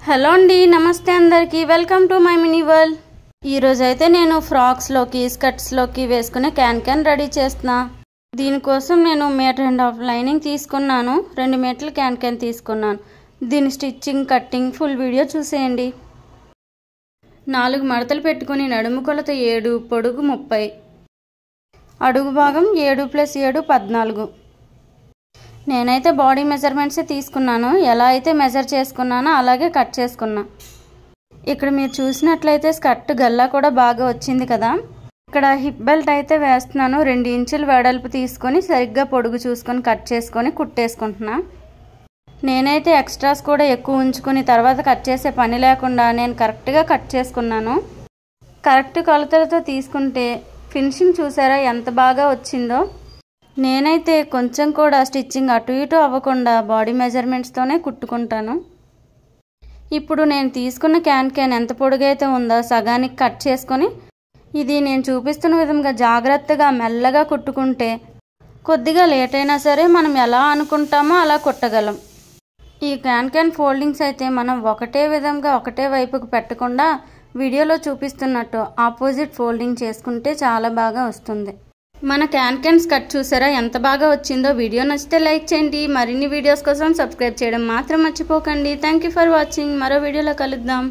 Hello అండి, నమస్తే అందరికీ. Welcome to my mini world. ఈరోజు అయితే నేను ఫ్రాక్స్లోకి స్కర్ట్స్లోకి వేసుకునే క్యాన్ రెడీ చేస్తున్నా. దీనికోసం నేను 1.5 మీటర్ లైనింగ్ తీసుకున్నాను, 2 మీటర్ల క్యాన్ తీసుకున్నాను. దీని స్టిచ్చింగ్, కట్టింగ్ ఫుల్ వీడియో చూసేయండి. 4 మడతలు పెట్టుకుని నడుము కొలత 7, పొడుగు 30, అడుగు భాగం 7 + 7 14. నేనైతే బాడీ మెజర్మెంట్సే తీసుకున్నాను. ఎలా అయితే మెజర్ చేసుకున్నానో అలాగే కట్ చేసుకున్నా. ఇక్కడ మీరు చూసినట్లయితే స్కర్ట్ గల్లా కూడా బాగా వచ్చింది కదా. ఇక్కడ హిప్ బెల్ట్ అయితే వేస్తున్నాను. 2 ఇంచుల వెడల్పు తీసుకొని సరిగ్గా పొడుగు చూసుకొని కట్ చేసుకొని కుట్టేసుకుంటున్నా. నేనైతే ఎక్స్ట్రాస్ కూడా ఎక్కువ ఉంచుకొని తర్వాత కట్ చేసే పని లేకుండా నేను కరెక్ట్గా కట్ చేసుకున్నాను. కరెక్ట్ కొలతలతో తీసుకుంటే ఫినిషింగ్ చూసారా ఎంత బాగా వచ్చిందో. నేనైతే కొంచెం కూడా స్టిచ్చింగ్ అటు ఇటు అవ్వకుండా బాడీ మెజర్మెంట్స్తోనే కుట్టుకుంటాను. ఇప్పుడు నేను తీసుకున్న క్యాన్ ఎంత పొడుగైతే ఉందో సగానికి కట్ చేసుకొని ఇది నేను చూపిస్తున్న విధంగా జాగ్రత్తగా మెల్లగా కుట్టుకుంటే కొద్దిగా లేట్ అయినా సరే మనం ఎలా అనుకుంటామో అలా కుట్టగలం. ఈ క్యాన్ ఫోల్డింగ్స్ అయితే మనం ఒకటే విధంగా ఒకటే వైపుకు పెట్టకుండా వీడియోలో చూపిస్తున్నట్టు ఆపోజిట్ ఫోల్డింగ్ చేసుకుంటే చాలా బాగా వస్తుంది. మన క్యాన్ స్కర్ట్ చూసారా ఎంత బాగా వచ్చిందో. వీడియో నచ్చితే లైక్ చేయండి. మరిన్ని వీడియోస్ కోసం సబ్స్క్రైబ్ చేయడం మాత్రం మర్చిపోకండి. Thank you for watching. మరో వీడియోలో కలుద్దాం.